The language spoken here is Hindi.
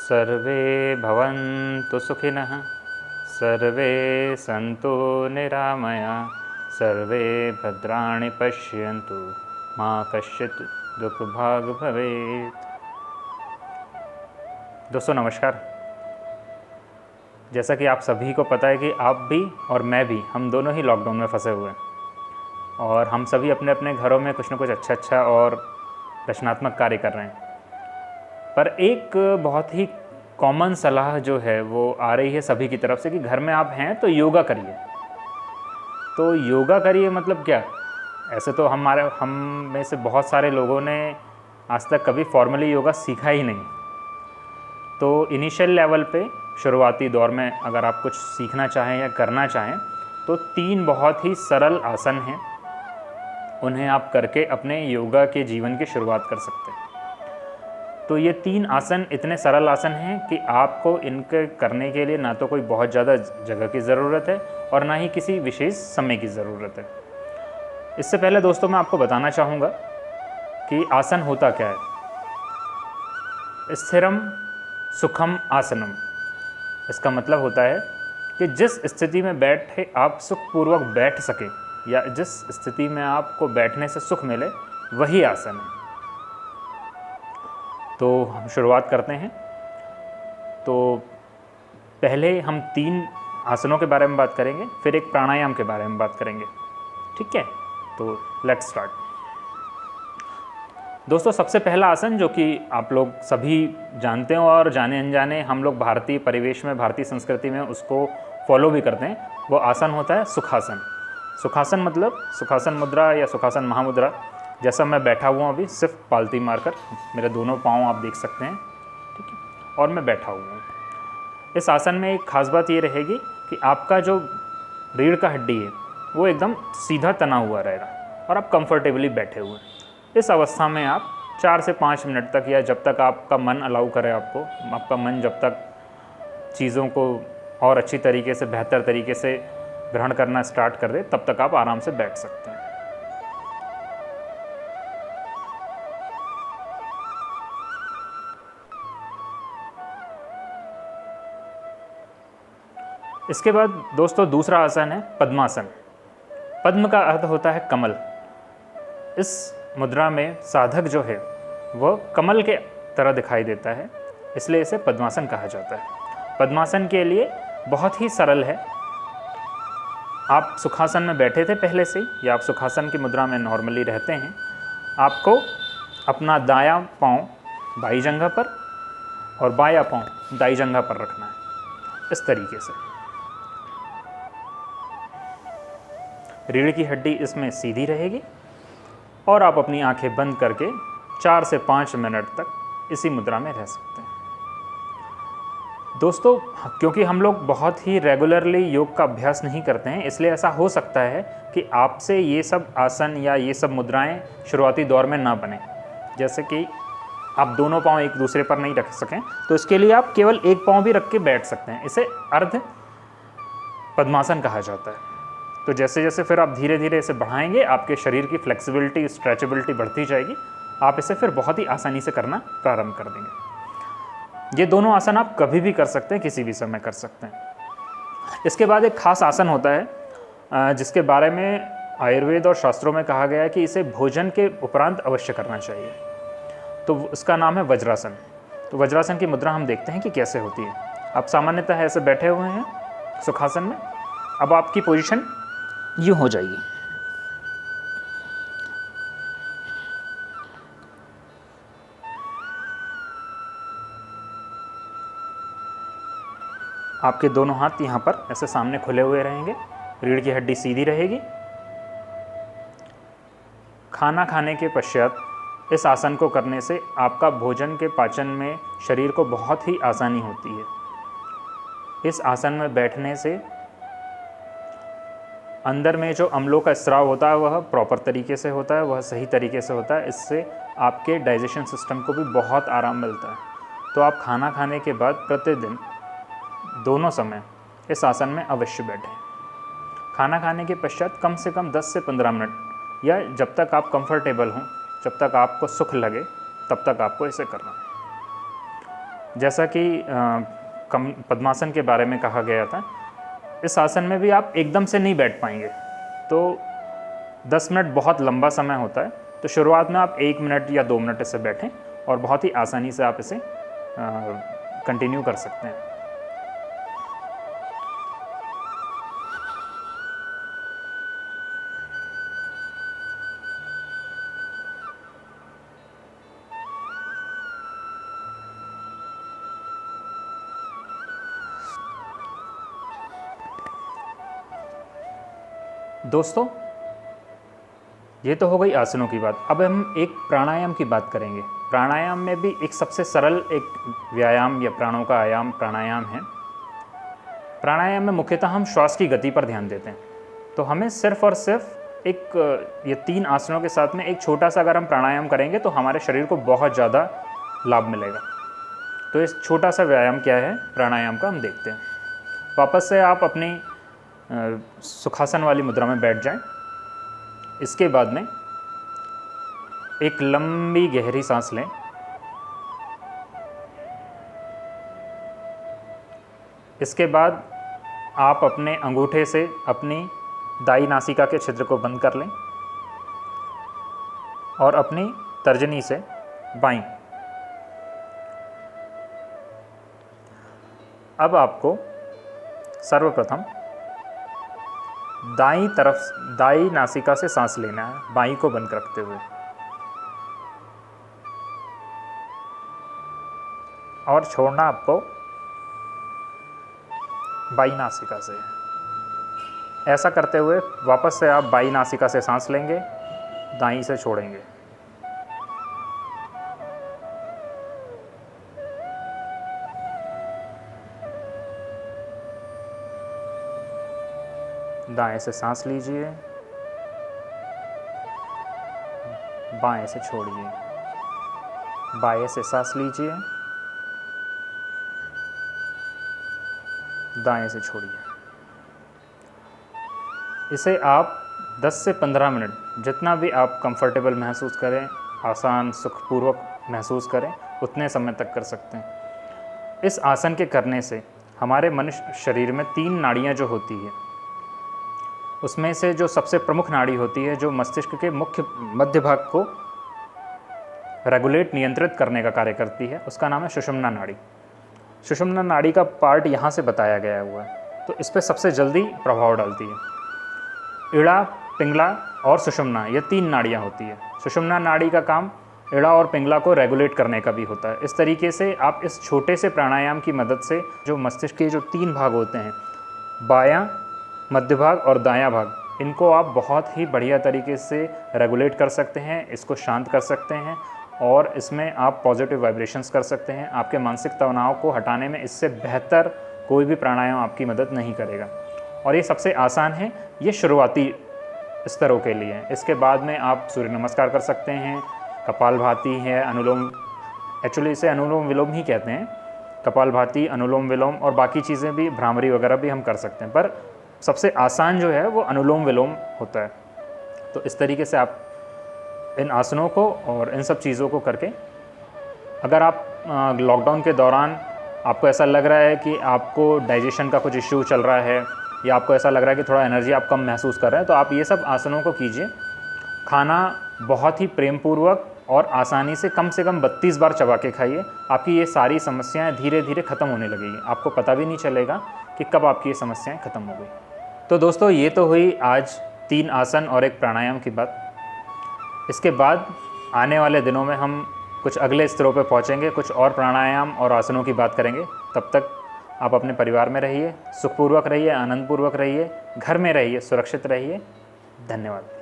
सर्वे भवन्तु सुखिनः, सर्वे सन्तु निरामयाः, सर्वे भद्राणि पश्यन्तु, मा कश्चित् दुःखभाग् भवेत्। दोस्तों नमस्कार। जैसा कि आप सभी को पता है कि आप भी और मैं भी, हम दोनों ही लॉकडाउन में फंसे हुए हैं और हम सभी अपने अपने घरों में कुछ ना कुछ अच्छा और रचनात्मक कार्य कर रहे हैं। पर एक बहुत ही कॉमन सलाह जो है वो आ रही है सभी की तरफ से कि घर में आप हैं तो योगा करिए। तो योगा करिए मतलब क्या? ऐसे तो हम में से बहुत सारे लोगों ने आज तक कभी फॉर्मली योगा सीखा ही नहीं। तो इनिशियल लेवल पे, शुरुआती दौर में अगर आप कुछ सीखना चाहें या करना चाहें तो 3 बहुत ही सरल आसन हैं, उन्हें आप करके अपने योगा के जीवन की शुरुआत कर सकते हैं। तो ये 3 आसन इतने सरल आसन हैं कि आपको इनके करने के लिए ना तो कोई बहुत ज़्यादा जगह की ज़रूरत है और ना ही किसी विशेष समय की ज़रूरत है। इससे पहले दोस्तों मैं आपको बताना चाहूँगा कि आसन होता क्या है। स्थिरम सुखम आसनम, इसका मतलब होता है कि जिस स्थिति में बैठे आप सुखपूर्वक बैठ सकें या जिस स्थिति में आपको बैठने से सुख मिले, वही आसन है। तो हम शुरुआत करते हैं। तो पहले हम 3 आसनों के बारे में बात करेंगे, फिर एक प्राणायाम के बारे में बात करेंगे, ठीक है? तो लेट्स स्टार्ट। दोस्तों सबसे पहला आसन जो कि आप लोग सभी जानते हो और जाने अनजाने हम लोग भारतीय परिवेश में, भारतीय संस्कृति में उसको फॉलो भी करते हैं, वो आसन होता है सुखासन। सुखासन मतलब सुखासन मुद्रा या सुखासन महामुद्रा। जैसा मैं बैठा हुआ हूँ अभी, सिर्फ पालती मारकर, मेरे दोनों पाँव आप देख सकते हैं, ठीक है? और मैं बैठा हुआ हूँ। इस आसन में एक खास बात ये रहेगी कि आपका जो रीढ़ का हड्डी है वो एकदम सीधा तना हुआ रहेगा और आप कंफर्टेबली बैठे हुए हैं। इस अवस्था में आप 4 से 5 मिनट तक या जब तक आपका मन अलाउ करे, आपका मन जब तक चीज़ों को और अच्छी तरीके से, बेहतर तरीके से ग्रहण करना स्टार्ट कर दे, तब तक आप आराम से बैठ सकते हैं। इसके बाद दोस्तों दूसरा आसन है पद्मासन। पद्म का अर्थ होता है कमल। इस मुद्रा में साधक जो है वह कमल के तरह दिखाई देता है, इसलिए इसे पद्मासन कहा जाता है। पद्मासन के लिए बहुत ही सरल है। आप सुखासन में बैठे थे पहले से ही या आप सुखासन की मुद्रा में नॉर्मली रहते हैं। आपको अपना दायां पाँव बाई जंघा पर और बायां पाँव दाई जंघा पर रखना है, इस तरीके से। रीढ़ की हड्डी इसमें सीधी रहेगी और आप अपनी आंखें बंद करके 4 से 5 मिनट तक इसी मुद्रा में रह सकते हैं। दोस्तों क्योंकि हम लोग बहुत ही रेगुलरली योग का अभ्यास नहीं करते हैं, इसलिए ऐसा हो सकता है कि आपसे ये सब आसन या ये सब मुद्राएं शुरुआती दौर में ना बने। जैसे कि आप दोनों पाँव एक दूसरे पर नहीं रख सकें, तो इसके लिए आप केवल एक पाँव भी रख के बैठ सकते हैं। इसे अर्ध पद्मासन कहा जाता है। तो जैसे जैसे फिर आप धीरे धीरे इसे बढ़ाएंगे, आपके शरीर की फ्लेक्सिबिलिटी, स्ट्रेचेबिलिटी बढ़ती जाएगी। आप इसे फिर बहुत ही आसानी से करना प्रारंभ कर देंगे। ये दोनों आसन आप कभी भी कर सकते हैं, किसी भी समय कर सकते हैं। इसके बाद एक खास आसन होता है जिसके बारे में आयुर्वेद और शास्त्रों में कहा गया है कि इसे भोजन के उपरांत अवश्य करना चाहिए। तो उसका नाम है वज्रासन। तो वज्रासन की मुद्रा हम देखते हैं कि कैसे होती है। आप सामान्यतः ऐसे बैठे हुए हैं सुखासन में। अब आपकी पोजीशन यूँ हो जाएगी। आपके दोनों हाथ यहाँ पर ऐसे सामने खुले हुए रहेंगे, रीढ़ की हड्डी सीधी रहेगी। खाना खाने के पश्चात इस आसन को करने से आपका भोजन के पाचन में शरीर को बहुत ही आसानी होती है। इस आसन में बैठने से अंदर में जो अम्लों का स्राव होता है वह प्रॉपर तरीके से होता है, वह सही तरीके से होता है। इससे आपके डाइजेशन सिस्टम को भी बहुत आराम मिलता है। तो आप खाना खाने के बाद प्रतिदिन दोनों समय इस आसन में अवश्य बैठें। खाना खाने के पश्चात कम से कम 10 से 15 मिनट या जब तक आप कंफर्टेबल हों, जब तक आपको सुख लगे, तब तक आपको इसे करना है। जैसा कि पद्मासन के बारे में कहा गया था, इस आसन में भी आप एकदम से नहीं बैठ पाएंगे, तो 10 मिनट बहुत लंबा समय होता है। तो शुरुआत में आप 1 मिनट या 2 मिनट इससे बैठें और बहुत ही आसानी से आप इसे कंटिन्यू कर सकते हैं। दोस्तों, ये तो हो गई आसनों की बात। अब हम एक प्राणायाम की बात करेंगे। प्राणायाम में भी एक सबसे सरल एक व्यायाम या प्राणों का आयाम प्राणायाम है। प्राणायाम में मुख्यतः हम श्वास की गति पर ध्यान देते हैं। तो हमें सिर्फ और सिर्फ ये 3 आसनों के साथ में एक छोटा सा अगर हम प्राणायाम करेंगे तो हमारे शरीर को बहुत ज़्यादा लाभ मिलेगा। तो इस छोटा सा व्यायाम क्या है प्राणायाम का, हम देखते हैं। वापस से आप अपनी सुखासन वाली मुद्रा में बैठ जाएं। इसके बाद में एक लंबी गहरी सांस लें। इसके बाद आप अपने अंगूठे से अपनी दाई नासिका के छिद्र को बंद कर लें और अपनी तर्जनी से बाईं। अब आपको सर्वप्रथम दाई नासिका से सांस लेना है, बाईं को बंद रखते हुए, और छोड़ना आपको बाईं नासिका से। ऐसा करते हुए वापस से आप बाईं नासिका से सांस लेंगे, दाईं से छोड़ेंगे। दाएं से सांस लीजिए, बाएं से छोड़िए, बाएं से सांस लीजिए, दाएं से छोड़िए। इसे आप 10 से 15 मिनट जितना भी आप कंफर्टेबल महसूस करें, आसान सुखपूर्वक महसूस करें, उतने समय तक कर सकते हैं। इस आसन के करने से हमारे मनुष्य शरीर में 3 नाड़ियाँ जो होती है, उसमें से जो सबसे प्रमुख नाड़ी होती है जो मस्तिष्क के मध्य भाग को रेगुलेट नियंत्रित करने का कार्य करती है, उसका नाम है सुषुम्ना नाड़ी। सुषुम्ना नाड़ी का पार्ट यहाँ से बताया गया हुआ है, तो इस पर सबसे जल्दी प्रभाव डालती है। इड़ा, पिंगला और सुषुम्ना, ये 3 नाड़ियाँ होती है। सुषुम्ना नाड़ी का काम इड़ा और पिंगला को रेगुलेट करने का भी होता है। इस तरीके से आप इस छोटे से प्राणायाम की मदद से जो मस्तिष्क के जो 3 भाग होते हैं, बायां, मध्य भाग और दायां भाग, इनको आप बहुत ही बढ़िया तरीके से रेगुलेट कर सकते हैं, इसको शांत कर सकते हैं और इसमें आप पॉजिटिव वाइब्रेशंस कर सकते हैं। आपके मानसिक तनाव को हटाने में इससे बेहतर कोई भी प्राणायाम आपकी मदद नहीं करेगा। और ये सबसे आसान है, ये शुरुआती स्तरों के लिए है। इसके बाद में आप सूर्य नमस्कार कर सकते हैं, कपालभाति है, अनुलोम, एक्चुअली इसे अनुलोम विलोम ही कहते हैं, कपालभाति, अनुलोम विलोम और बाकी चीज़ें भी, भ्रामरी वगैरह भी हम कर सकते हैं, पर सबसे आसान जो है वो अनुलोम विलोम होता है। तो इस तरीके से आप इन आसनों को और इन सब चीज़ों को करके, अगर आप लॉकडाउन के दौरान आपको ऐसा लग रहा है कि आपको डाइजेशन का कुछ इश्यू चल रहा है या आपको ऐसा लग रहा है कि थोड़ा एनर्जी आप कम महसूस कर रहे हैं, तो आप ये सब आसनों को कीजिए। खाना बहुत ही प्रेमपूर्वक और आसानी से कम 32 बार चबा के खाइए। आपकी ये सारी समस्याएं धीरे धीरे ख़त्म होने लगेगी, आपको पता भी नहीं चलेगा कि कब आपकी ये समस्याएं ख़त्म हो गई। तो दोस्तों, ये तो हुई आज 3 आसन और एक प्राणायाम की बात। इसके बाद आने वाले दिनों में हम कुछ अगले स्तरों पर पहुँचेंगे, कुछ और प्राणायाम और आसनों की बात करेंगे। तब तक आप अपने परिवार में रहिए, सुखपूर्वक रहिए, आनंदपूर्वक रहिए, घर में रहिए, सुरक्षित रहिए। धन्यवाद।